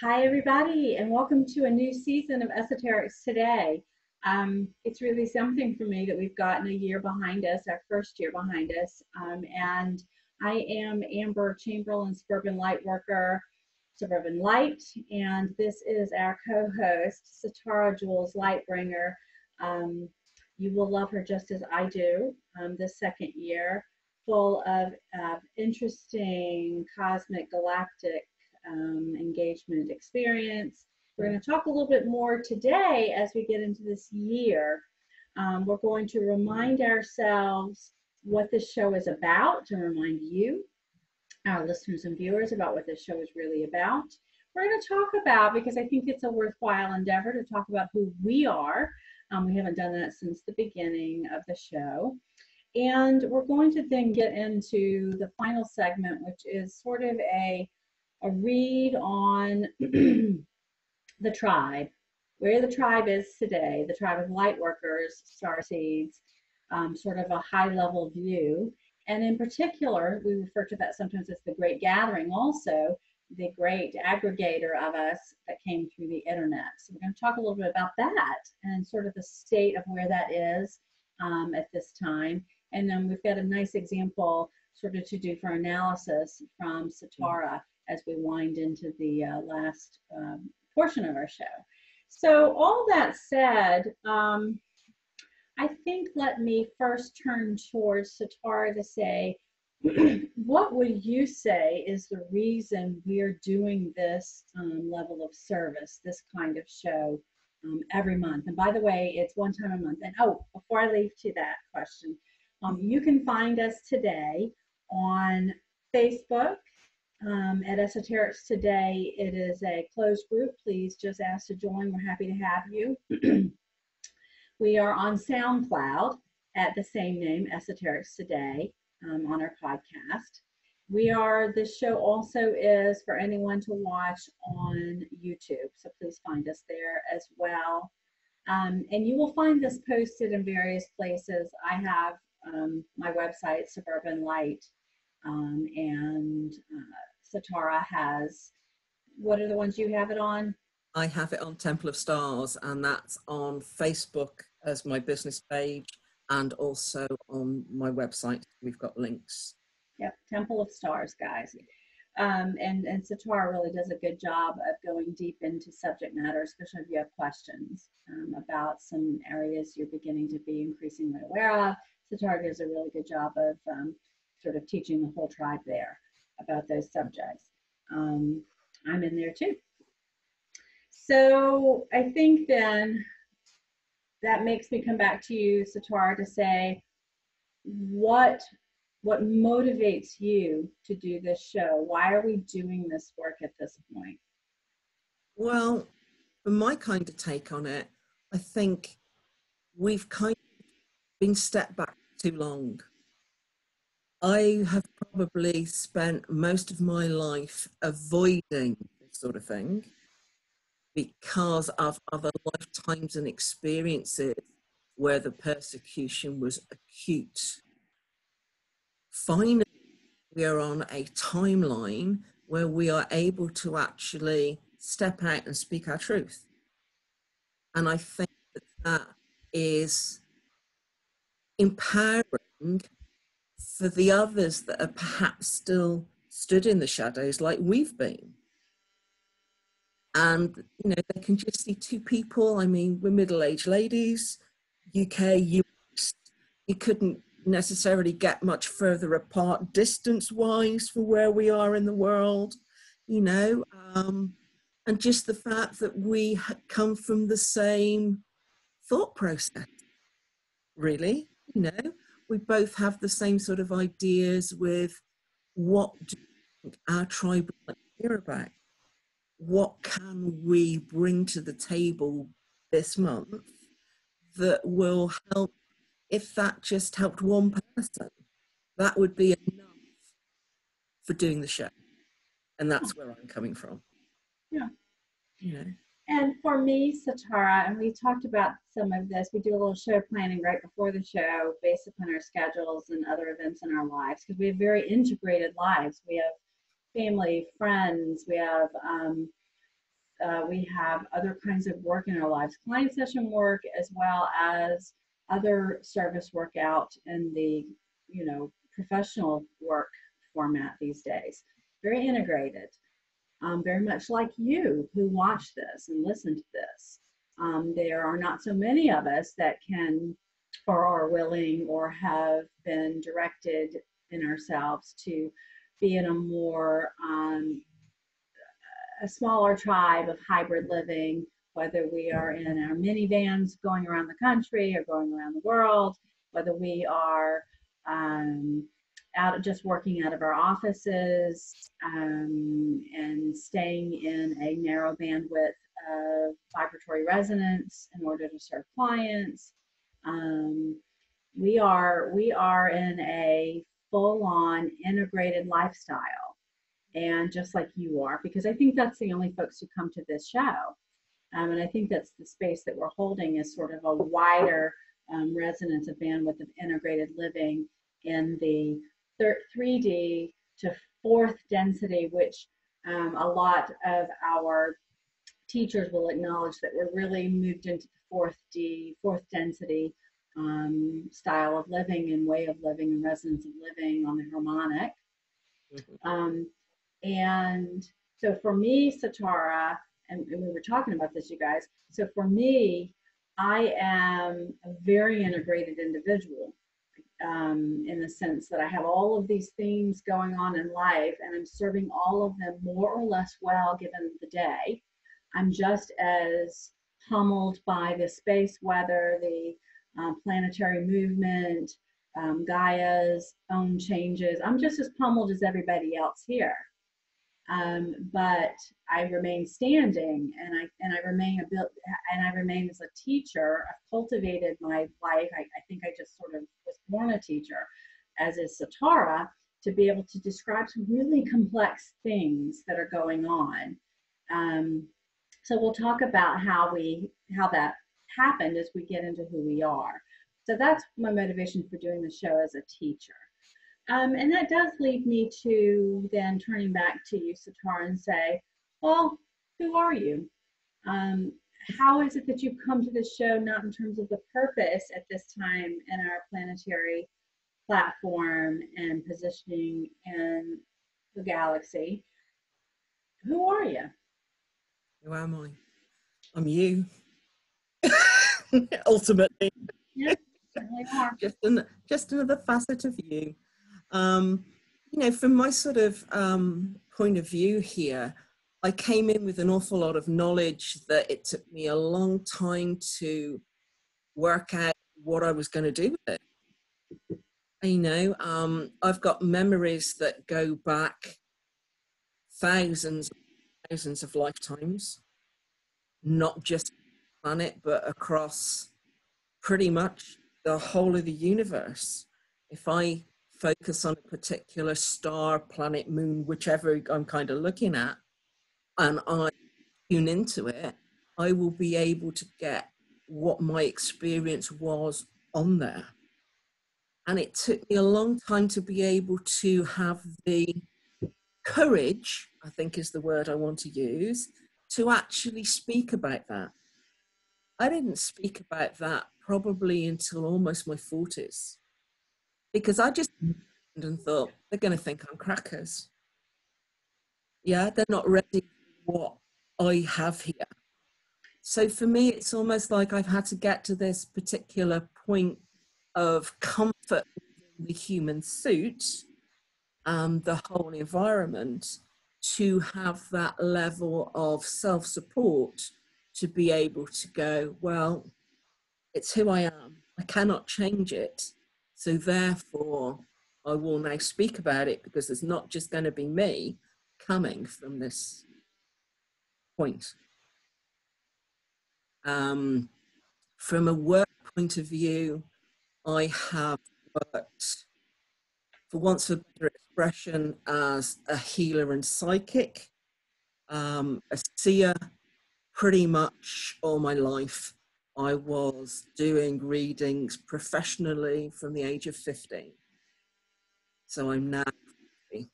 Hi, everybody, and welcome to a new season of Esoterics Today. It's really something for me that we've gotten a year behind us, our first year behind us. And I am Amber Chamberlain, Suburban Lightworker, Suburban Light, and this is our co-host, Sitara Jules Lightbringer. You will love her just as I do this second year, full of interesting cosmic galactic engagement experience. We're going to talk a little bit more today as we get into this year. We're going to remind ourselves what this show is about, to remind you, our listeners and viewers, about what this show is really about. We're going to talk about, because I think it's a worthwhile endeavor to talk about who we are. We haven't done that since the beginning of the show. And we're going to then get into the final segment, which is sort of a read on the tribe, where the tribe is today, the Tribe of Lightworkers, Starseeds, sort of a high-level view. And in particular, we refer to that sometimes as the Great Gathering, also the great aggregator of us that came through the internet. So we're going to talk a little bit about that and sort of the state of where that is at this time. And then we've got a nice example sort of to do for analysis from Sitara as we wind into the last portion of our show. So all that said, I think let me first turn towards Sitara to say, what would you say is the reason we're doing this level of service, this kind of show every month? And by the way, it's one time a month. And oh, before I leave to that question, you can find us today on Facebook, at Esoterics Today. It is a closed group. Please just ask to join. We're happy to have you. We are on SoundCloud at the same name, Esoterics Today, on our podcast. This show also is for anyone to watch on YouTube, so please find us there as well. And you will find this posted in various places. I have my website, Suburban Light, and Sitara has, what are the ones you have it on? I have it on Temple of Stars, and that's on Facebook as my business page, and also on my website. We've got links. Yep, Temple of Stars, guys. And Sitara really does a good job of going deep into subject matter, especially if you have questions about some areas you're beginning to be increasingly aware of. Sitara does a really good job of sort of teaching the whole tribe there about those subjects. I'm in there too. So I think then that makes me come back to you, Sitara, to say what motivates you to do this show? Why are we doing this work at this point? Well, for my kind of take on it, I think we've kind of been stepped back too long. I have probably spent most of my life avoiding this sort of thing because of other lifetimes and experiences where the persecution was acute. Finally, we are on a timeline where we are able to actually step out and speak our truth. And I think that is empowering for the others that are perhaps still stood in the shadows like we've been. And, you know, they can just see two people. I mean, we're middle-aged ladies, UK, US. You couldn't necessarily get much further apart distance-wise for where we are in the world, you know. And just the fact that we come from the same thought process, really, you know. We both have the same sort of ideas with what do our tribe like to hear about? What can we bring to the table this month that will help? If that just helped one person, that would be enough for doing the show. And that's where I'm coming from. Yeah. You know. And for me, Sitara, and we talked about some of this, we do a little show planning right before the show based upon our schedules and other events in our lives, because we have very integrated lives. We have family, friends, we have We have other kinds of work in our lives, client session work, as well as other service work out in the, professional work format these days. Very integrated, very much like you who watch this and listen to this. There are not so many of us that can or are willing or have been directed in ourselves to be in a more a smaller tribe of hybrid living, whether we are in our minivans going around the country or going around the world, whether we are just working out of our offices and staying in a narrow bandwidth of vibratory resonance in order to serve clients. We are in a full-on integrated lifestyle, and just like you are, because I think that's the only folks who come to this show. And I think that's the space that we're holding, is sort of a wider resonance of bandwidth of integrated living in the 3D to fourth density, which a lot of our teachers will acknowledge that we're really moved into the fourth density style of living and way of living and resonance of living on the harmonic. Mm-hmm. And so for me, Sitara, and we were talking about this, you guys. So for me, I am a very integrated individual in the sense that I have all of these things going on in life, and I'm serving all of them more or less well given the day. I'm just as pummeled by the space weather, the planetary movement, Gaia's own changes. I'm just as pummeled as everybody else here. But I remain standing, and I remain as a teacher. I've cultivated my life. I think I just sort of was born a teacher, as is Sitara, to be able to describe some really complex things that are going on. So we'll talk about how that happened as we get into who we are. So that's my motivation for doing the show as a teacher. And that does lead me to then turning back to you, Sitara, and say, well, who are you? How is it that you've come to this show, not in terms of the purpose at this time in our planetary platform and positioning in the galaxy? Who are you? Who am I? I'm you. Ultimately. Yeah, certainly are. Just another facet of you. From my sort of point of view here, I came in with an awful lot of knowledge that it took me a long time to work out what I was going to do with it. I've got memories that go back thousands of lifetimes, not just the planet, but across pretty much the whole of the universe. If I focus on a particular star, planet, moon, whichever I'm kind of looking at, and I tune into it, I will be able to get what my experience was on there. And it took me a long time to be able to have the courage, I think is the word I want to use, to actually speak about that. I didn't speak about that probably until almost my 40s, because I just and thought, they're going to think I'm crackers. Yeah, they're not ready for what I have here. So for me, it's almost like I've had to get to this particular point of comfort within the human suit and the whole environment to have that level of self-support to be able to go, well, it's who I am. I cannot change it. So therefore, I will now speak about it, because it's not just going to be me coming from this point. From a work point of view, I have worked, for want of a better expression, as a healer and psychic, a seer. Pretty much all my life, I was doing readings professionally from the age of 15. So I'm now 50.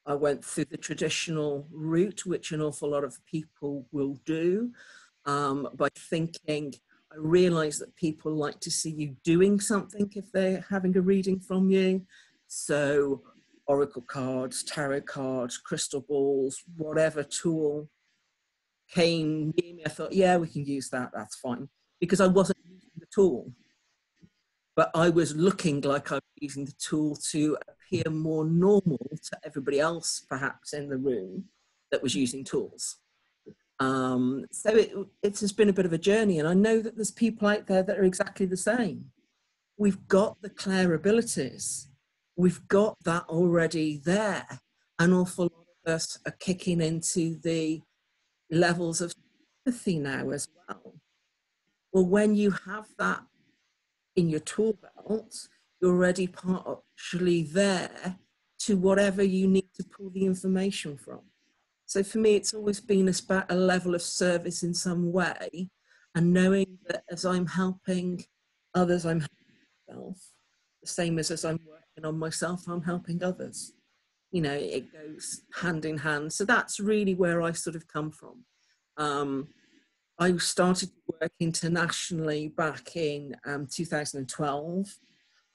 I went through the traditional route, which an awful lot of people will do, by thinking, I realized that people like to see you doing something if they're having a reading from you. So oracle cards, tarot cards, crystal balls, whatever tool came near me, I thought, yeah, we can use that, that's fine. Because I wasn't using the tool, but I was looking like I was using the tool to appear more normal to everybody else, perhaps in the room that was using tools. So it has been a bit of a journey, and I know that there's people out there that are exactly the same. We've got the Claire abilities. We've got that already there. An awful lot of us are kicking into the levels of sympathy now as well. Well, when you have that in your tool belt, you're already partially there to whatever you need to pull the information from. So for me, it's always been about a level of service in some way, and knowing that as I'm helping others, I'm helping myself. The same as I'm working on myself, I'm helping others. You know, it goes hand in hand. So that's really where I sort of come from. I started to work internationally back in 2012.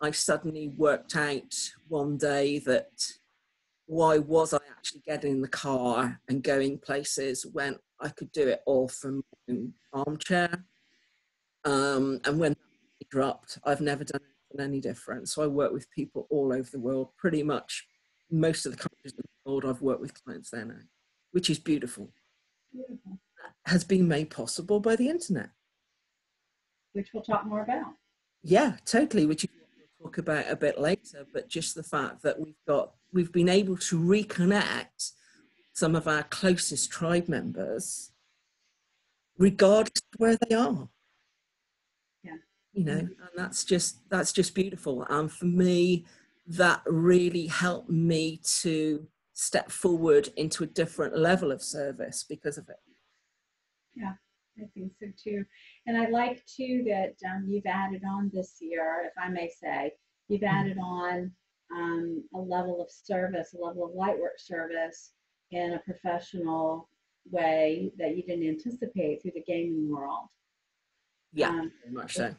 I suddenly worked out one day that why was I actually getting in the car and going places when I could do it all from my own armchair? And when that dropped, I've never done anything any different. So I work with people all over the world, pretty much most of the countries in the world. I've worked with clients there now, which is beautiful. Beautiful. Has been made possible by the internet. Which we'll talk more about. Yeah, totally, which is what we'll talk about a bit later, but just the fact that we've been able to reconnect some of our closest tribe members, regardless of where they are. Yeah. You know, and that's just beautiful. And for me, that really helped me to step forward into a different level of service because of it. Yeah, I think so too. And I like too that you've added on this year, if I may say, you've added on a level of service, a level of light work service in a professional way that you didn't anticipate through the gaming world. Yeah, very much so.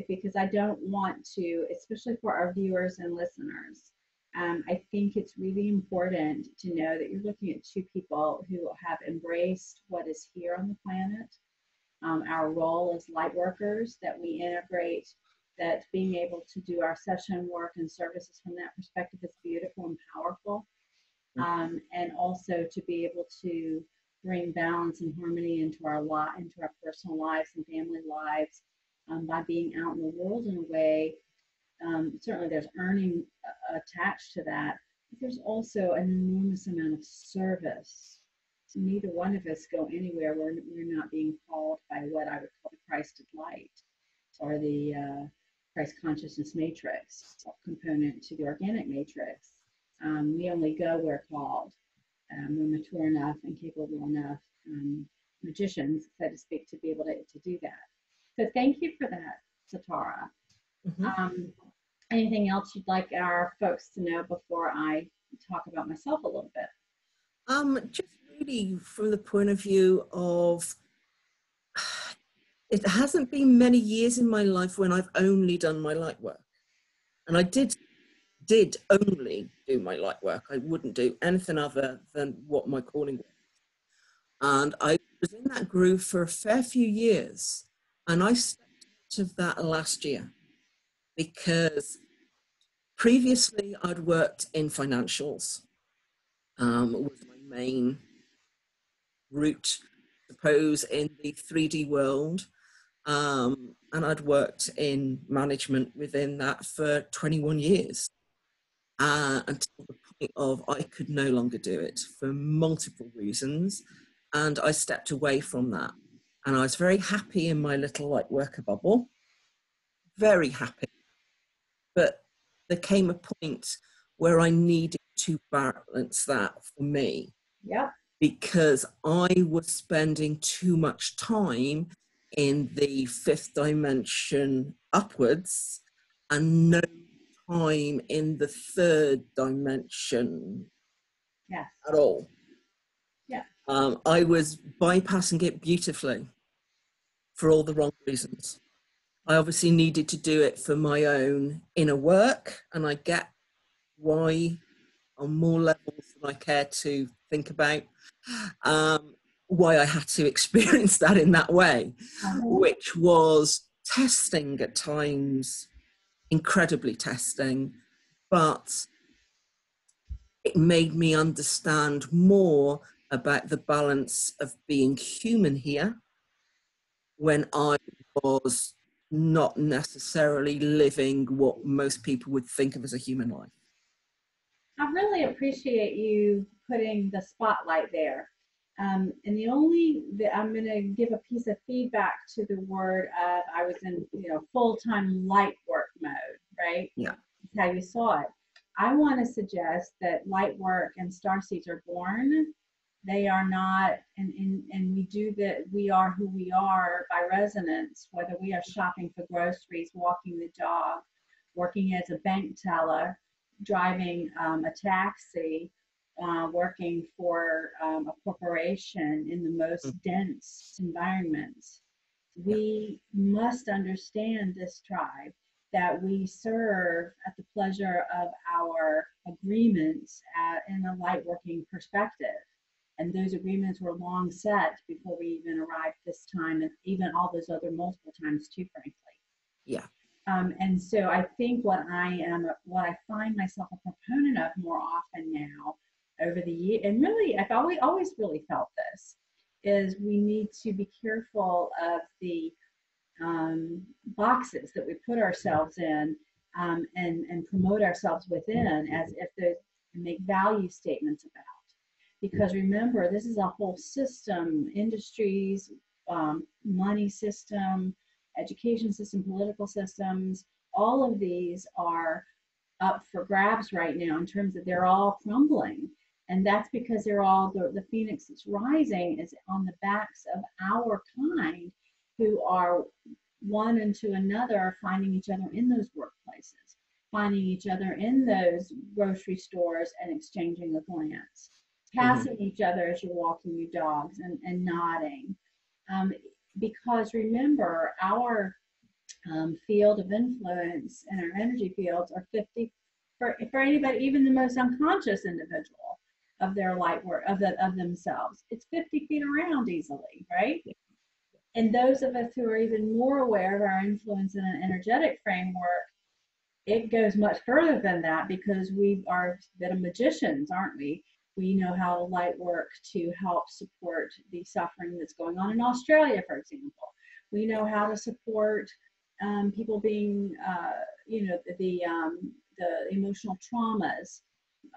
Because I don't want to, especially for our viewers and listeners, I think it's really important to know that you're looking at two people who have embraced what is here on the planet. Our role as light workers, that we integrate, that being able to do our session work and services from that perspective is beautiful and powerful. And also to be able to bring balance and harmony into our personal lives and family lives by being out in the world in a way. Certainly there's earning attached to that, but there's also an enormous amount of service. So neither one of us go anywhere where we're not being called by what I would call the Christed light, or the Christ consciousness matrix component to the organic matrix. We only go where called. We're mature enough and capable enough magicians, so to speak, to be able to do that. So thank you for that, Sitara. Anything else you'd like our folks to know before I talk about myself a little bit? Just really from the point of view of, it hasn't been many years in my life when I've only done my light work. And I did only do my light work. I wouldn't do anything other than what my calling was. And I was in that groove for a fair few years. And I stepped out of that last year because previously I'd worked in financials, was my main route, I suppose, in the 3D world. And I'd worked in management within that for 21 years. Until the point of I could no longer do it for multiple reasons. And I stepped away from that. And I was very happy in my little light worker bubble, very happy. But there came a point where I needed to balance that for me. Yep. Because I was spending too much time in the fifth dimension upwards and no time in the third dimension Yes. at all. Yeah. I was bypassing it beautifully for all the wrong reasons. I obviously needed to do it for my own inner work, and I get why on more levels than I care to think about, why I had to experience that in that way, which was testing at times, incredibly testing, but it made me understand more about the balance of being human here when I was not necessarily living what most people would think of as a human life. I really appreciate you putting the spotlight there. And the only that I'm going to give a piece of feedback to the word of I was in full-time light work mode, right? Yeah. That's how you saw it. I want to suggest that light work and starseeds are born. They are not, and we do that. We are who we are by resonance, whether we are shopping for groceries, walking the dog, working as a bank teller, driving a taxi, working for a corporation in the most dense environments. Yeah. We must understand this tribe that we serve at the pleasure of our agreements in a light working perspective. And those agreements were long set before we even arrived this time, and even all those other multiple times too, frankly. Yeah. And so I think what I find myself a proponent of more often now over the year, and really I've always really felt this, is we need to be careful of the boxes that we put ourselves in, and promote ourselves within as if those make value statements about. Because remember, this is a whole system, industries, money system, education system, political systems, all of these are up for grabs right now in terms of they're all crumbling. And that's because they're all, the phoenix that's rising is on the backs of our kind who are one into another, finding each other in those workplaces, finding each other in those grocery stores and exchanging a glance, passing each other as you're walking your dogs and nodding. Because remember, our field of influence and our energy fields are 50 for anybody, even the most unconscious individual of their light work of themselves. It's 50 feet around easily, right? And those of us who are even more aware of our influence in an energetic framework, it goes much further than that because we are a bit of magicians, aren't we? We know how light work to help support the suffering that's going on in Australia, for example. We know how to support people being, the emotional traumas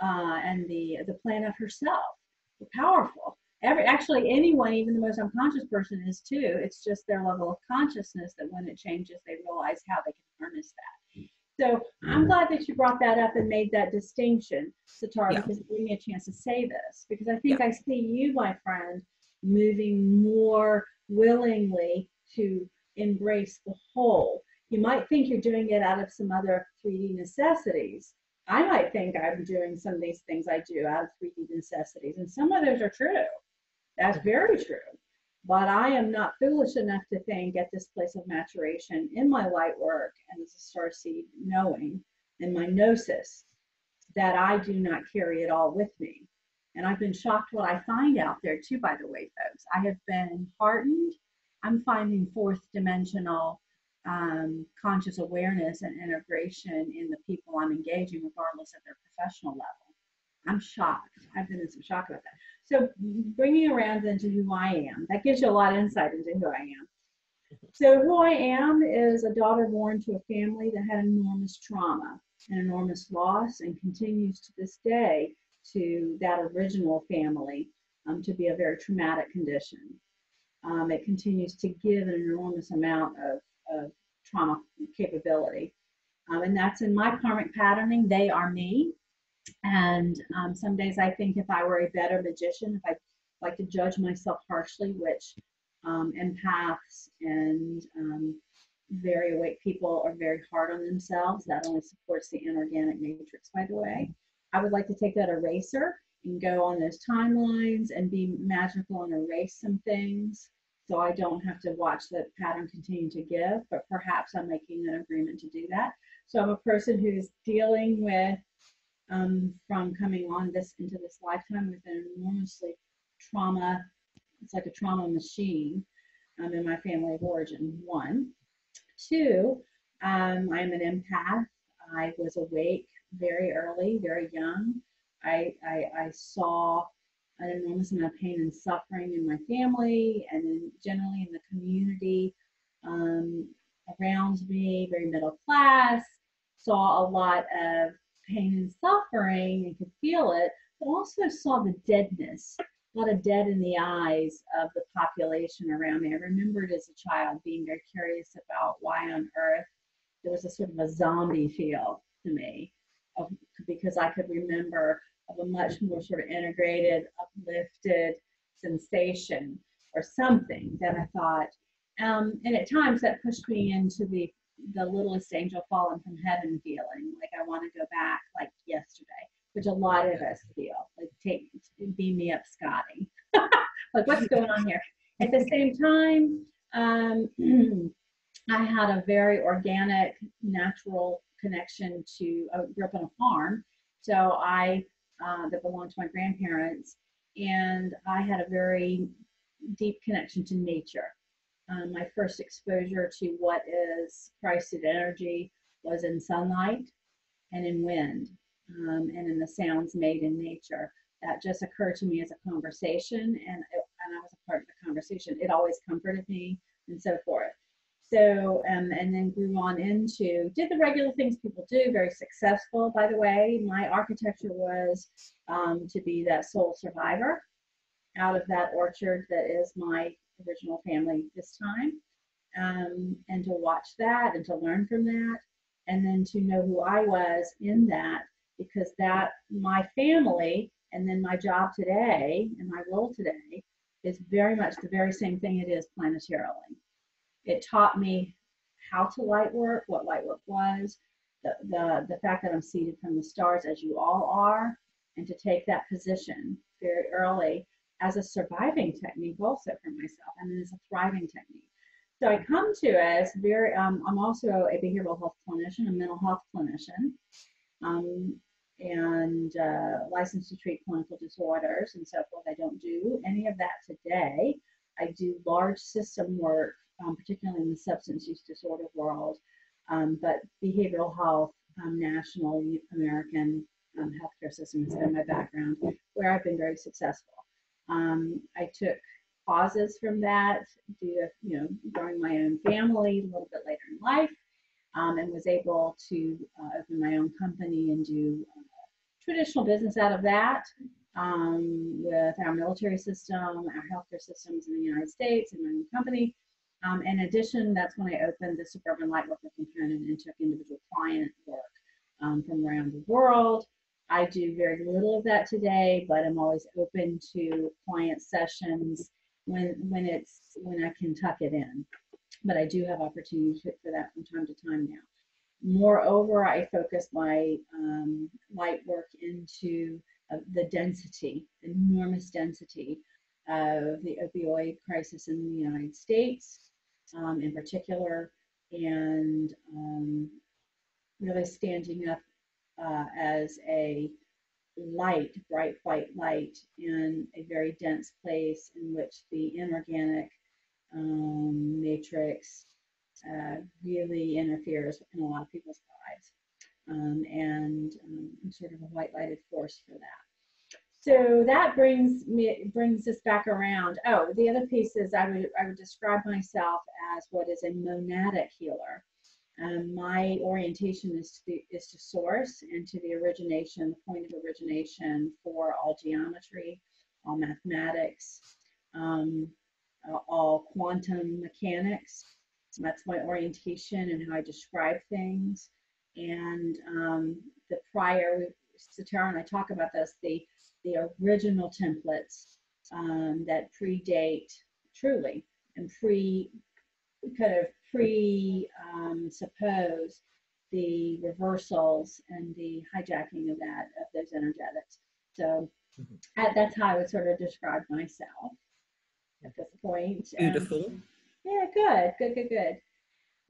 and the planet herself. We're powerful. Actually, anyone, even the most unconscious person, is too. It's just their level of consciousness that when it changes, they realize how they can harness that. So I'm glad that you brought that up and made that distinction, Sitara, because it gave me a chance to say this. Because I think I see you, my friend, moving more willingly to embrace the whole. You might think you're doing it out of some other 3D necessities. I might think I'm doing some of these things I do out of 3D necessities, and some of those are true. That's very true. But I am not foolish enough to think at this place of maturation in my light work and as a starseed knowing and my gnosis that I do not carry it all with me. And I've been shocked what I find out there too, by the way, folks. I have been heartened. I'm finding fourth dimensional conscious awareness and integration in the people I'm engaging, regardless of their professional level. I'm shocked. I've been in some shock about that. So bringing around into who I am, that gives you a lot of insight into who I am. So who I am is a daughter born to a family that had enormous trauma and enormous loss and continues to this day to that original family to be a very traumatic condition. It continues to give an enormous amount of trauma capability. And that's in my karmic patterning. They are me. And some days I think if I were a better magician, if I like to judge myself harshly, which empaths and very awake people are very hard on themselves. That only supports the inorganic matrix, by the way. I would like to take that eraser and go on those timelines and be magical and erase some things. So I don't have to watch the pattern continue to give, but perhaps I'm making an agreement to do that. So I'm a person who's dealing with, from coming on this into this lifetime with an enormously trauma. It's like a trauma machine in my family of origin, one. Two, I'm an empath. I was awake very early, very young. I saw an enormous amount of pain and suffering in my family and then generally in the community um, around me, very middle class, saw a lot of pain and suffering and could feel it, but also saw the deadness, a lot of dead in the eyes of the population around me. I remembered as a child being very curious about why on earth there was a sort of a zombie feel to me, of, because I could remember of a much more sort of integrated, uplifted sensation or something that I thought, and at times that pushed me into the littlest angel fallen from heaven feeling, like I want to go back like yesterday, which a lot of us feel, like beam me up, Scotty. Like what's going on here? At the same time, I had a very organic, natural connection to, I grew up on a farm, so that belonged to my grandparents, and I had a very deep connection to nature. My first exposure to what is Christed energy was in sunlight and in wind, and in the sounds made in nature. That just occurred to me as a conversation, and I was a part of the conversation. It always comforted me and so forth. So, and then grew on into, did the regular things people do, very successful, by the way. My architecture was to be that sole survivor out of that orchard that is my original family this time, and to watch that and to learn from that, and then to know who I was in that, because that, my family, and then my job today and my role today is very much the very same thing it is planetarily. It taught me how to light work, what light work was, the fact that I'm seated from the stars as you all are, and to take that position very early as a surviving technique also for myself, and then as a thriving technique. So I come to as very, I'm also a behavioral health clinician, a mental health clinician, and licensed to treat clinical disorders and so forth. I don't do any of that today. I do large system work, particularly in the substance use disorder world, but behavioral health, national American healthcare system has been my background, where I've been very successful. I took pauses from that due to, growing my own family a little bit later in life, and was able to open my own company and do traditional business out of that, with our military system, our healthcare systems in the United States, and my own company. In addition, that's when I opened the Suburban Lightworker component and took individual client work from around the world. I do very little of that today, but I'm always open to client sessions when I can tuck it in. But I do have opportunities for that from time to time now. Moreover, I focus my light work into the density, the enormous density of the opioid crisis in the United States, in particular, and really standing up as a light, bright white light in a very dense place in which the inorganic matrix really interferes in a lot of people's lives, and I'm sort of a white lighted force for that. So that brings us back around. Oh, the other piece is I would describe myself as what is a monadic healer. My orientation is to source and to the origination, the point of origination for all geometry, all mathematics, all quantum mechanics. That's my orientation and how I describe things. And the prior, Sitara and I talk about this, the original templates that predate truly and suppose the reversals and the hijacking of those energetics. So That's how I would sort of describe myself at this point. Beautiful. Yeah, good, good, good, good.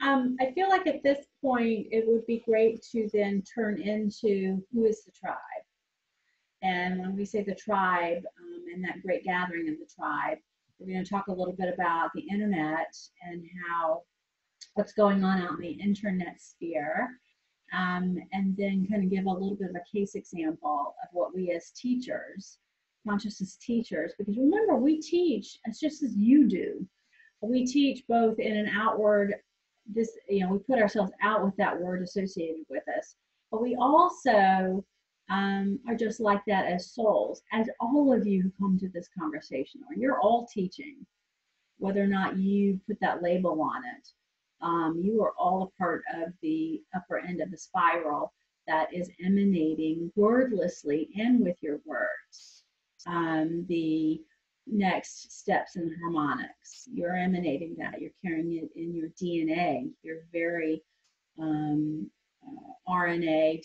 I feel like at this point, it would be great to then turn into who is the tribe. And when we say the tribe and that great gathering of the tribe, we're going to talk a little bit about the internet and how what's going on out in the internet sphere. And then kind of give a little bit of a case example of what we as teachers, consciousness teachers, because remember, we teach as just as you do. We teach both in an outward, this, you know, we put ourselves out with that word associated with us, but we also are just like that as souls, as all of you who come to this conversation, or you're all teaching, whether or not you put that label on it. You are all a part of the upper end of the spiral that is emanating wordlessly and with your words. The next steps in harmonics, you're emanating that, you're carrying it in your DNA, your very RNA,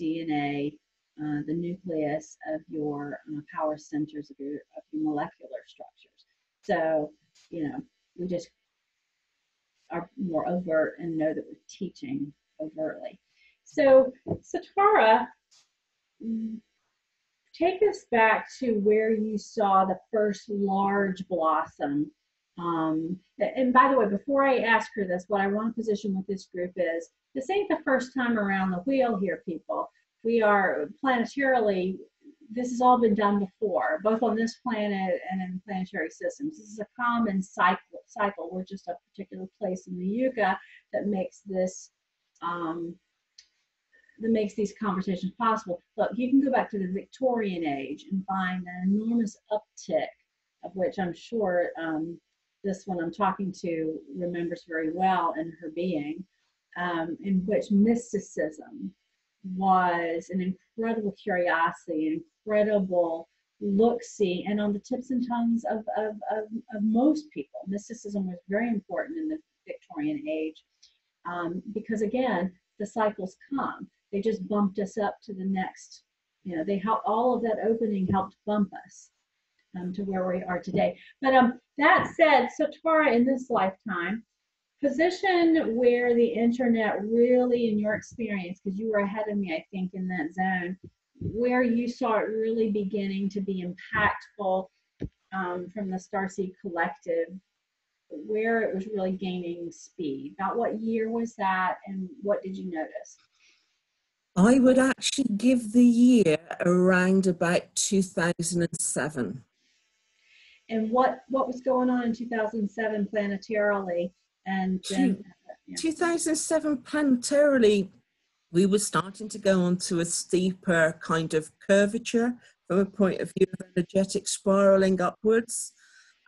DNA, the nucleus of your power centers of your molecular structures. So, you know, we just are more overt and know that we're teaching overtly. So, Sitara, take us back to where you saw the first large blossom. And by the way, before I ask her this, what I want to position with this group is, this ain't the first time around the wheel here, people. We are planetarily, this has all been done before, both on this planet and in planetary systems. This is a common cycle. We're just a particular place in the Yuga that makes this, that makes these conversations possible. Look, you can go back to the Victorian age and find an enormous uptick, of which I'm sure this one I'm talking to remembers very well in her being, in which mysticism was an incredible curiosity, an incredible look-see, and on the tips and tongues of most people. Mysticism was very important in the Victorian age because, again, the cycles come. They just bumped us up to the next, you know, they helped, all of that opening helped bump us to where we are today. But that said, Sitara, in this lifetime, position where the internet really, in your experience, because you were ahead of me, I think, in that zone, where you saw it really beginning to be impactful from the Starseed Collective, where it was really gaining speed. About what year was that, and what did you notice? I would actually give the year around about 2007. And what was going on in 2007 planetarily? And then, 2007 planetarily, we were starting to go onto a steeper kind of curvature from a point of view of energetic spiraling upwards.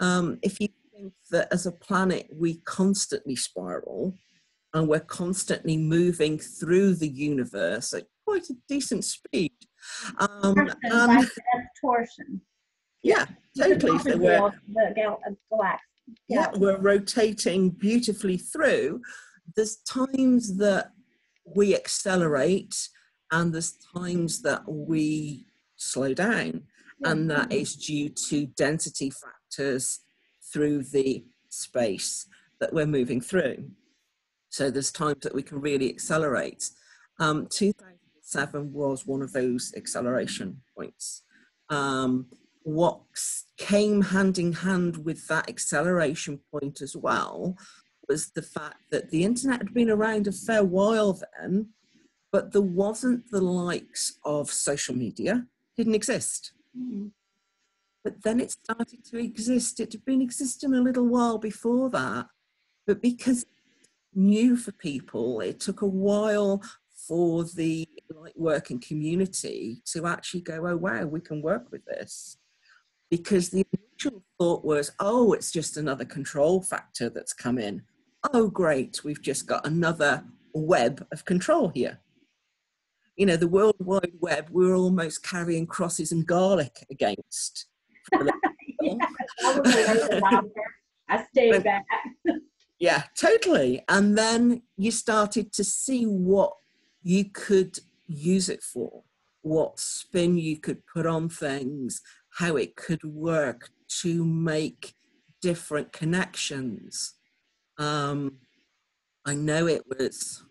If you think that as a planet, we constantly spiral, and we're constantly moving through the universe at quite a decent speed. Torsion. Yeah, totally. So we're rotating beautifully through. There's times that we accelerate and there's times that we slow down. And that is due to density factors through the space that we're moving through. So there's times that we can really accelerate. 2007 was one of those acceleration points. What came hand in hand with that acceleration point as well was the fact that the internet had been around a fair while then, but there wasn't the likes of social media, didn't exist. Mm-hmm. But then it started to exist. It had been existing a little while before that, but because new for people, it took a while for the light working community to actually go, oh wow, we can work with this. Because the initial thought was, oh, it's just another control factor that's come in. Oh great, we've just got another web of control here. You know, the World Wide Web, we're almost carrying crosses and garlic against. I stayed back. Yeah, totally. And then you started to see what you could use it for, what spin you could put on things, how it could work to make different connections. I know it was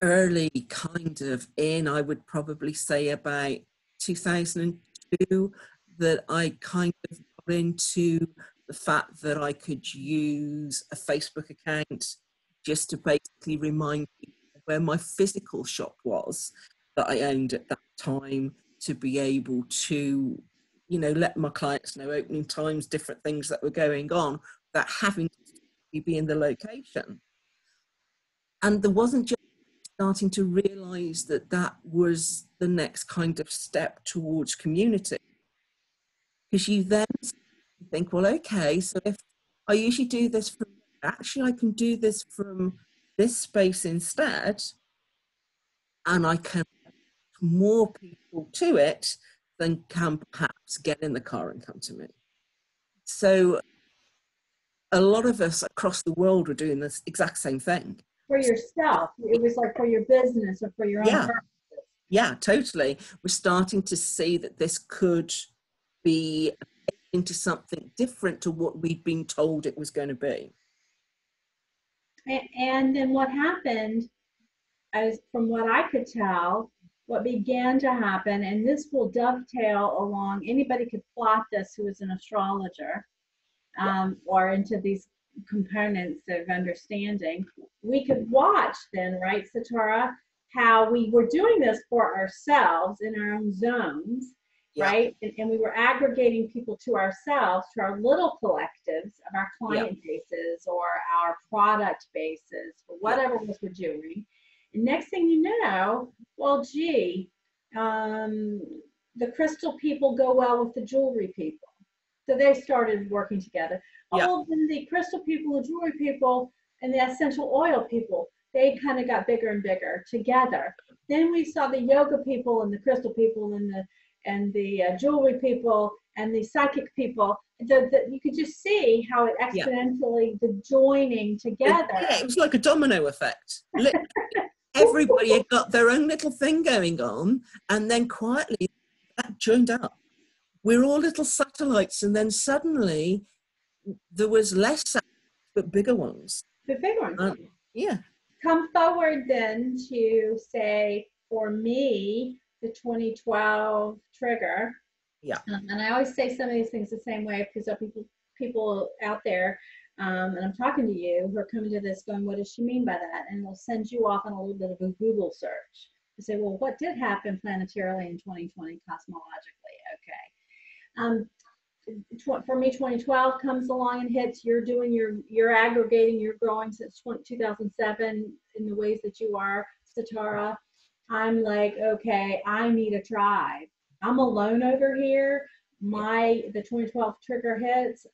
early kind of in, I would probably say about 2002, that I kind of got into the fact that I could use a Facebook account just to basically remind people where my physical shop was that I owned at that time, to be able to, you know, let my clients know opening times, different things that were going on, without having to be in the location. And there wasn't just starting to realize that that was the next kind of step towards community. Because you then think, well, okay, so if I usually do this from, actually I can do this from this space instead, and I can more people to it than can perhaps get in the car and come to me. So a lot of us across the world were doing this exact same thing. For yourself, it was like for your business or for your own purpose. Yeah, totally. We're starting to see that this could be into something different to what we'd been told it was going to be. And then what happened, as from what I could tell, what began to happen, and this will dovetail along, anybody could plot this who is an astrologer, or into these components of understanding. We could watch then, right, Sitara, how we were doing this for ourselves in our own zones, right? And we were aggregating people to ourselves, to our little collectives of our client bases or our product bases, or whatever it was we're doing. And next thing you know, well, gee, the crystal people go well with the jewelry people. So they started working together. Oh, then the crystal people, the jewelry people, and the essential oil people, they kind of got bigger and bigger together. Then we saw the yoga people and the crystal people and the jewelry people and the psychic people. You could just see how it exponentially, the joining together. It was like a domino effect. Everybody had got their own little thing going on, and then quietly that joined up. We're all little satellites, and then suddenly there was less satellites, but bigger ones. The big ones. Yeah. Come forward then to say, for me, the 2012 trigger. Yeah. And I always say some of these things the same way, because there are people out there, and I'm talking to you, who are coming to this going, what does she mean by that? And they'll send you off on a little bit of a Google search to say, well, what did happen planetarily in 2020 cosmologically? Okay. For me, 2012 comes along and hits. You're aggregating, you're growing since 2007 in the ways that you are, Sitara. I'm like, okay, I need a tribe. I'm alone over here. The 2012 trigger hits.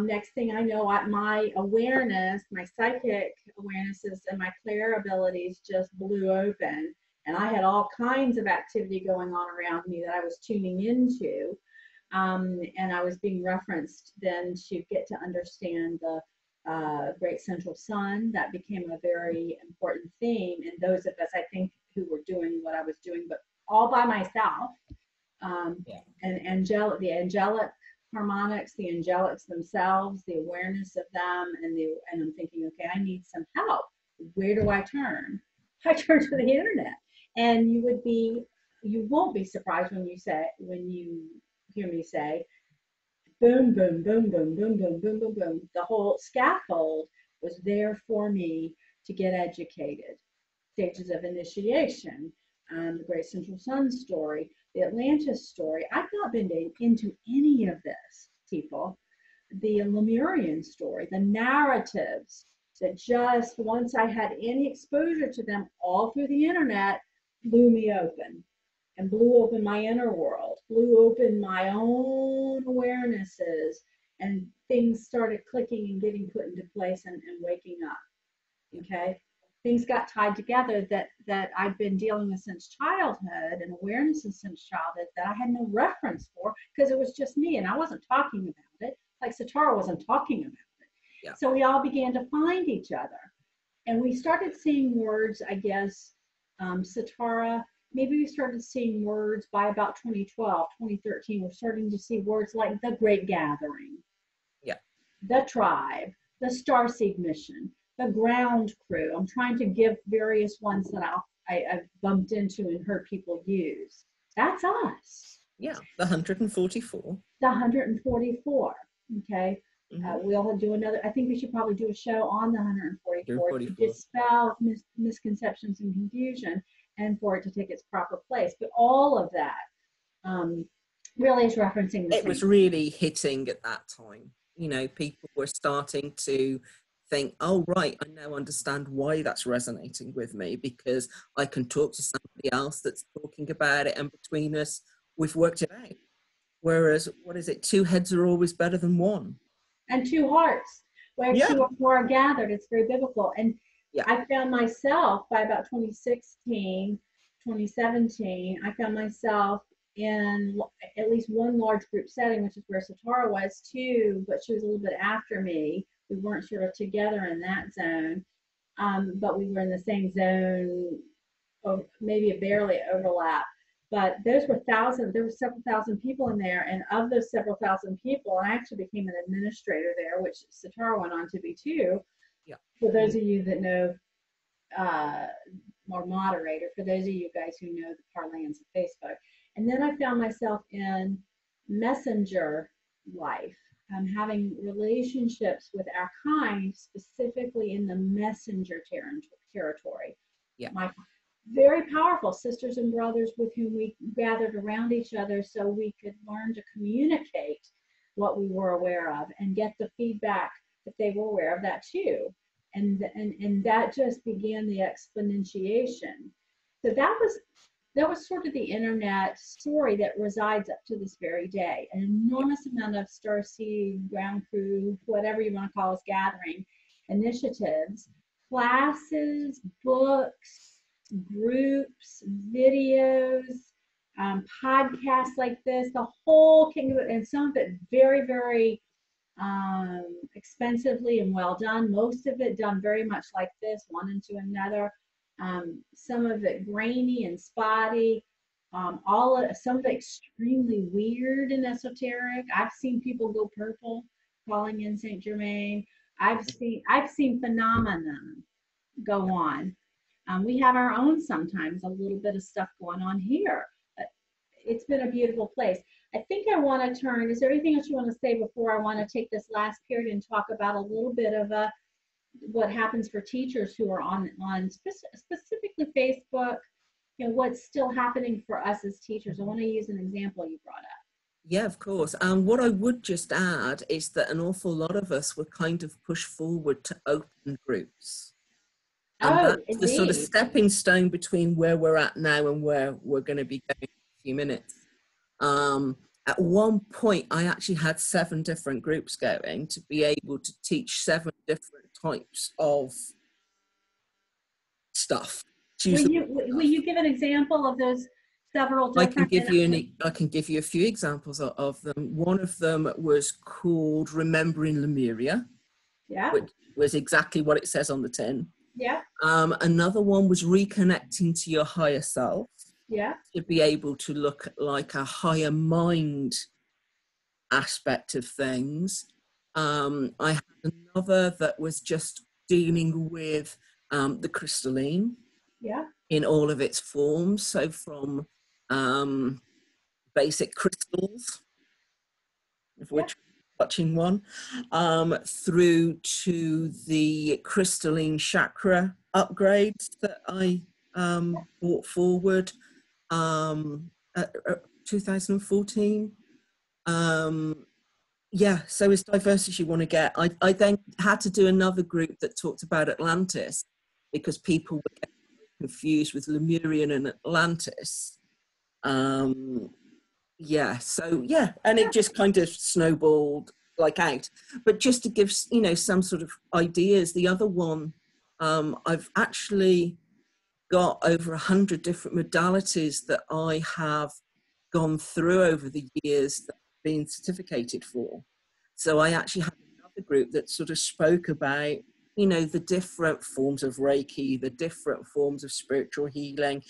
Next thing I know, my awareness, my psychic awarenesses and my clair abilities just blew open. And I had all kinds of activity going on around me that I was tuning into. And I was being referenced then to get to understand the Great Central Sun. That became a very important theme. And those of us, I think, who were doing what I was doing, but all by myself, and the angelic harmonics, the angelics themselves, the awareness of them, and I'm thinking, okay, I need some help. Where do I turn? I turn to the internet. And you won't be surprised when you hear me say, boom, boom, boom, boom, boom, boom, boom, boom, boom. The whole scaffold was there for me to get educated. Stages of initiation, the Great Central Sun story, the Atlantis story. I've not been into any of this, people. The Lemurian story, the narratives that just, once I had any exposure to them all through the internet, blew me open. And blew open my inner world, blew open my own awarenesses, and things started clicking and getting put into place and waking up. Okay, things got tied together that I've been dealing with since childhood, and awarenesses since childhood that I had no reference for, because it was just me and I wasn't talking about it, like Sitara wasn't talking about it. Yeah. So we all began to find each other, and we started seeing words, I guess, Sitara, maybe we started seeing words by about 2012, 2013. We're starting to see words like the Great Gathering, Yeah. the Tribe, the Starseed Mission, the Ground Crew. I'm trying to give various ones that I've bumped into and heard people use. That's us. Yeah, the 144. The 144. Okay. Mm-hmm. We'll do another. I think we should probably do a show on the 144 to 144. dispel misconceptions and confusion, and for it to take its proper place. But all of that really is referencing the It same. was really hitting at that time. You know, people were starting to think, oh, right, I now understand why that's resonating with me, because I can talk to somebody else that's talking about it, and between us, we've worked it out. Whereas, what is it? Two heads are always better than one. And two hearts, where two or more are gathered. It's very biblical. And yeah. I found myself by about 2016, 2017, I found myself in at least one large group setting, which is where Sitara was too, but she was a little bit after me. We weren't sort of together in that zone, but we were in the same zone, or maybe a barely overlap. But those were thousands, there were several thousand people in there. And of those several thousand people, I actually became an administrator there, which Sitara went on to be too. Yeah. For those of you that know, or moderator, for those of you guys who know the parlance of Facebook. And then I found myself in messenger life, having relationships with our kind, specifically in the messenger territory. Yeah. My very powerful sisters and brothers with whom we gathered around each other so we could learn to communicate what we were aware of and get the feedback that they were aware of that too. And that just began the exponentiation. So that was sort of the internet story that resides up to this very day. An enormous amount of Starseed, Ground Crew, whatever you want to call us, gathering initiatives, classes, books, groups, videos, podcasts like this, the whole kingdom, and some of it very, very expensively and well done. Most of it done very much like this, one into another. Some of it grainy and spotty. Some of it extremely weird and esoteric. I've seen people go purple calling in Saint Germain. I've seen phenomenon go on. We have our own sometimes, a little bit of stuff going on here. But it's been a beautiful place. I think I want to turn, is there anything else you want to say before I want to take this last period and talk about a little bit of what happens for teachers who are on specifically Facebook, what's still happening for us as teachers? I want to use an example you brought up. Yeah, of course. What I would just add is that an awful lot of us were kind of pushed forward to open groups. And that's the sort of stepping stone between where we're at now and where we're going to be going in a few minutes. At one point, I actually had 7 different groups going to be able to teach 7 different types of stuff. Will you give an example of those several different? I can give you a few examples of them. One of them was called Remembering Lemuria. Yeah. Which was exactly what it says on the tin. Yeah. Another one was reconnecting to your higher self. Yeah. To be able to look at like a higher mind aspect of things. I had another that was just dealing with the crystalline. Yeah. In all of its forms. So from basic crystals, of which we're touching one, through to the crystalline chakra upgrades that I brought forward 2014. Yeah, so as diverse as you want to get. I then had to do another group that talked about Atlantis because people were getting confused with Lemurian and Atlantis. Yeah, so yeah, and it just kind of snowballed like out. But just to give, some sort of ideas, the other one, I've actually got over 100 different modalities that I have gone through over the years that I've been certificated for. So I actually had another group that sort of spoke about, the different forms of Reiki, the different forms of spiritual healing,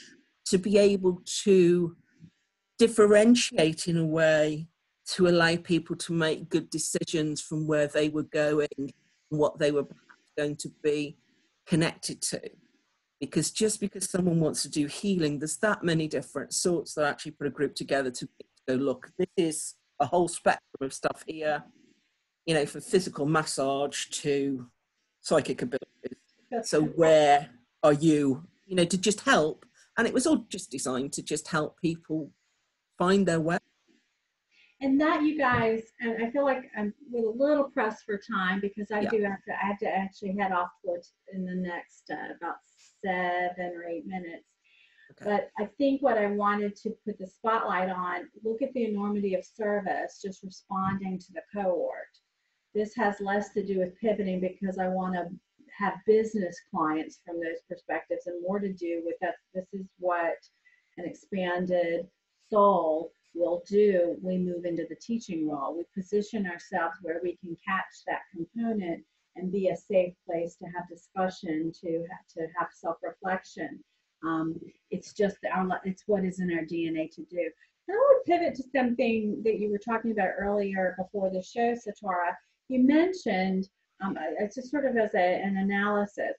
to be able to differentiate in a way to allow people to make good decisions from where they were going and what they were perhaps going to be connected to. Because just because someone wants to do healing, there's that many different sorts that actually put a group together to go, look, this is a whole spectrum of stuff here, you know, from physical massage to psychic abilities. So where are you, you know, to just help? And it was all just designed to just help people find their way. And that, you guys, and I feel like I'm a little pressed for time because I have to actually head off towards in the next about 7 or 8 minutes. Okay. But I think what I wanted to put the spotlight on, look at the enormity of service, just responding to the cohort. This has less to do with pivoting because I want to have business clients from those perspectives and more to do with that. This is what an expanded soul will do. We move into the teaching role. We position ourselves where we can catch that component and be a safe place to have discussion, to have self-reflection. It's just it's what is in our DNA to do. And I would pivot to something that you were talking about earlier before the show, Sitara. You mentioned, it's just sort of as an analysis,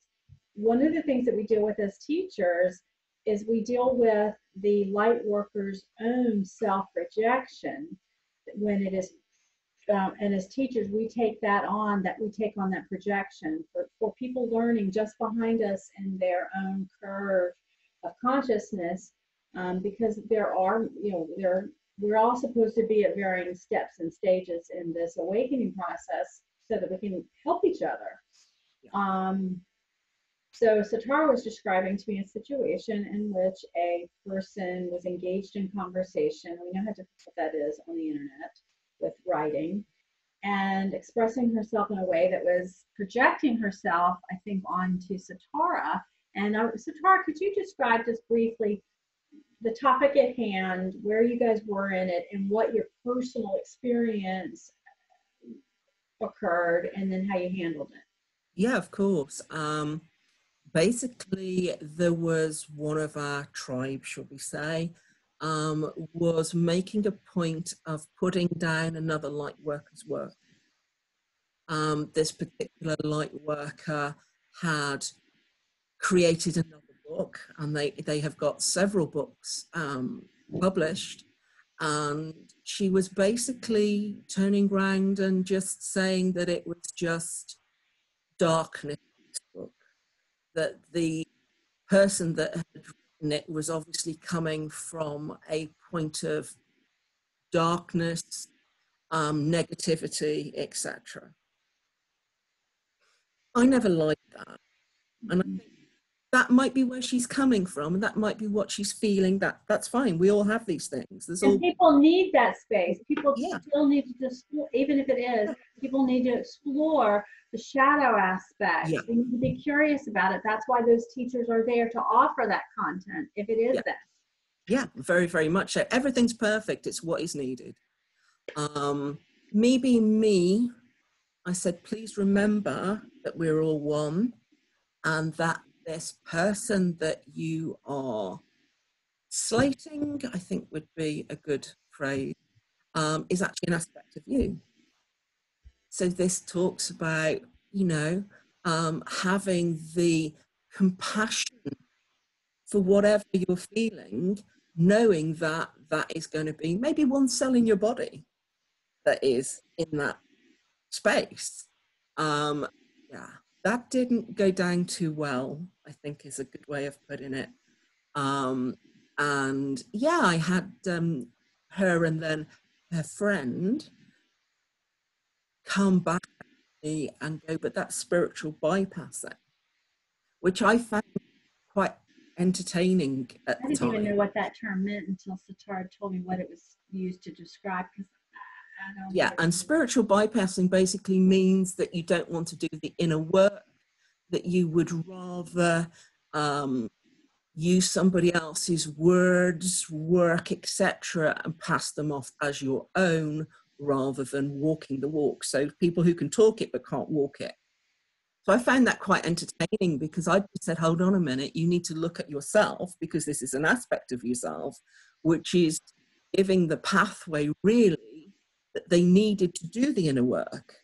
one of the things that we deal with as teachers is we deal with the light worker's own self-rejection when it is, and as teachers, we take on that projection for people learning just behind us in their own curve of consciousness, because there are, we're all supposed to be at varying steps and stages in this awakening process so that we can help each other. So Sitara was describing to me a situation in which a person was engaged in conversation. We know how difficult that is on the internet with writing, and expressing herself in a way that was projecting herself, I think, onto Sitara. And Sitara, could you describe just briefly the topic at hand, where you guys were in it, and what your personal experience occurred, and then how you handled it? Yeah, of course. Basically, there was one of our tribe, should we say, was making a point of putting down another light worker's work. This particular light worker had created another book, and they have got several books published, and she was basically turning around and just saying that it was just darkness in this book, that the person that had written it was obviously coming from a point of darkness, negativity, etc. I never liked that, and I think that might be where she's coming from, and that might be what she's feeling. That's fine. We all have these things. People need that space. People still need to just, even if it is, people need to explore the shadow aspect. They need to be curious about it. That's why those teachers are there to offer that content, if it is that. Yeah, very, very much so. Everything's perfect. It's what is needed. Me being me, I said, please remember that we're all one, and that this person that you are slating, I think would be a good phrase, is actually an aspect of you. So this talks about, having the compassion for whatever you're feeling, knowing that that is going to be maybe one cell in your body that is in that space. That didn't go down too well, I think is a good way of putting it. I had her and then her friend come back at me and go, but that's spiritual bypassing, which I found quite entertaining at the time. I didn't even know what that term meant until Sitara told me what it was used to describe. And spiritual bypassing basically means that you don't want to do the inner work, that you would rather use somebody else's words, work, etc., and pass them off as your own rather than walking the walk. So people who can talk it but can't walk it. So I found that quite entertaining, because I just said, hold on a minute, you need to look at yourself, because this is an aspect of yourself, which is giving the pathway really that they needed to do the inner work.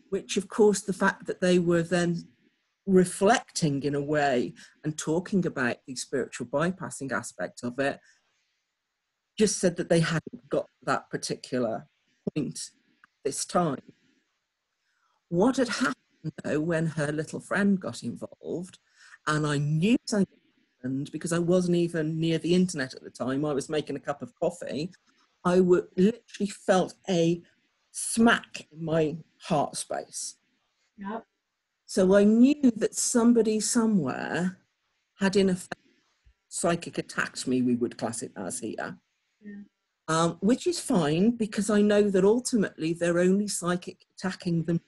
Which of course the fact that they were then reflecting in a way and talking about the spiritual bypassing aspect of it just said that they hadn't got that particular point this time. What had happened though, when her little friend got involved, and I knew something happened because I wasn't even near the internet at the time, I was making a cup of coffee, I literally felt a smack in my heart space. Yep. So I knew that somebody somewhere had in effect psychic attacked me, we would class it as here. Yeah. Which is fine, because I know that ultimately they're only psychic attacking them.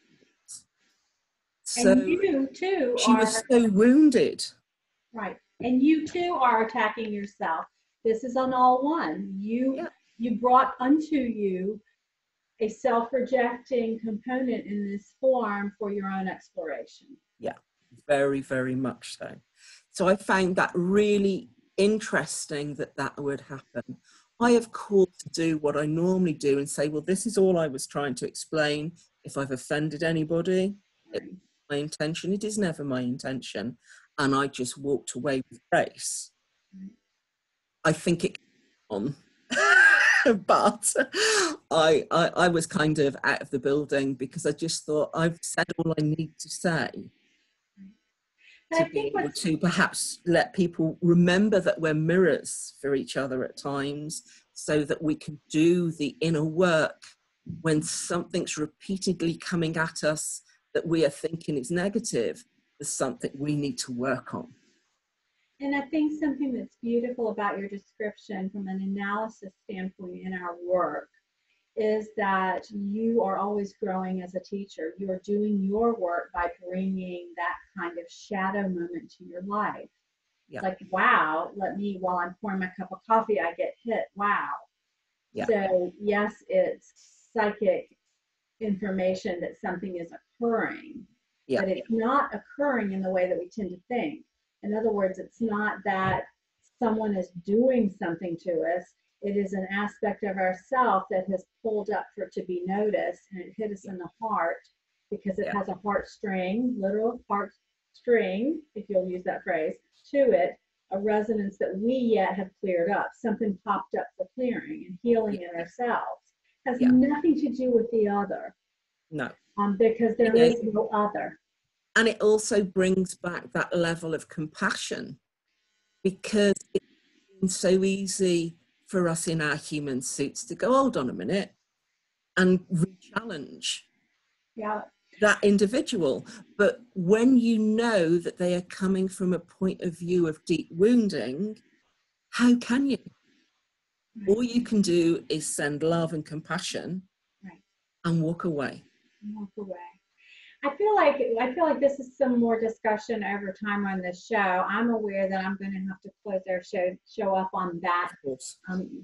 So and you too she was so wounded. Right. And you too are attacking yourself. This is an all one. You brought unto you a self-rejecting component in this form for your own exploration. Yeah, very, very much so. So I found that really interesting that that would happen. I, of course, do what I normally do and say, well, this is all I was trying to explain. If I've offended anybody, it's my intention. It is never my intention. And I just walked away with grace. I think it on. But I was kind of out of the building, because I just thought I've said all I need to say to be able to perhaps let people remember that we're mirrors for each other at times, so that we can do the inner work when something's repeatedly coming at us that we are thinking is negative. There's something we need to work on. And I think something that's beautiful about your description from an analysis standpoint in our work is that you are always growing as a teacher. You are doing your work by bringing that kind of shadow moment to your life. Yeah. Like, wow, while I'm pouring my cup of coffee, I get hit. Wow. Yeah. So yes, it's psychic information that something is occurring, but it's not occurring in the way that we tend to think. In other words, it's not that someone is doing something to us. It is an aspect of ourself that has pulled up for it to be noticed, and it hit us in the heart because it has a heartstring, literal heartstring, if you'll use that phrase, to it, a resonance that we yet have cleared up. Something popped up for clearing and healing in ourselves. Has nothing to do with the other. No. Because there is no other. And it also brings back that level of compassion, because it's so easy for us in our human suits to go, hold on a minute, and re-challenge that individual. But when you know that they are coming from a point of view of deep wounding, how can you? Right. All you can do is send love and compassion, and walk away. Walk away. I feel like this is some more discussion over time on this show. I'm aware that I'm going to have to close our show up on that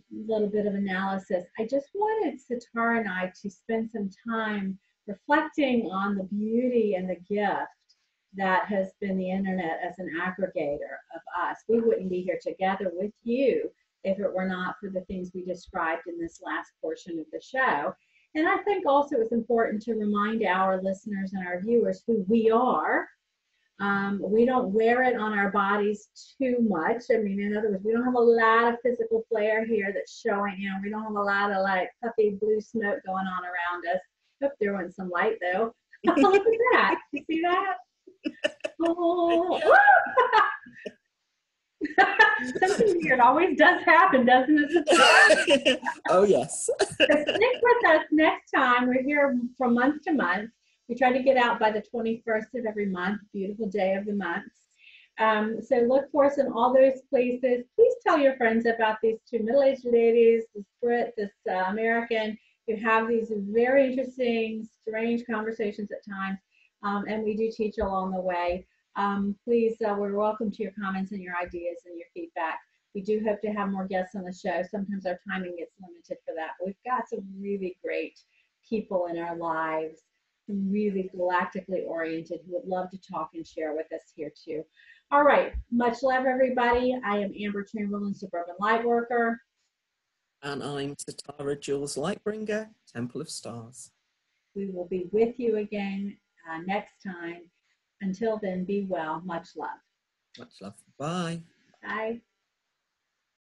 little bit of analysis. I just wanted Sitara and I to spend some time reflecting on the beauty and the gift that has been the internet as an aggregator of us. We wouldn't be here together with you if it were not for the things we described in this last portion of the show. And I think also it's important to remind our listeners and our viewers who we are. We don't wear it on our bodies too much. I mean, in other words, we don't have a lot of physical flair here that's showing, we don't have a lot of like puffy blue smoke going on around us. Hope there went some light though. Look at that. You see that? Oh. Something weird always does happen, doesn't it? Oh, yes. So stick with us next time. We're here from month to month. We try to get out by the 21st of every month, beautiful day of the month. So look for us in all those places. Please tell your friends about these two middle-aged ladies, this Brit, this American, who have these very interesting, strange conversations at times. And we do teach along the way. Please, we're welcome to your comments and your ideas and your feedback. We do hope to have more guests on the show. Sometimes our timing gets limited for that, but we've got some really great people in our lives really galactically oriented who would love to talk and share with us here too. All right, much love, everybody. I am Amber Chamberlain, Suburban Lightworker. And I'm Sitara Jules Lightbringer, Temple of Stars. We will be with you again next time. Until then, be well. Much love. Much love. Bye. Bye.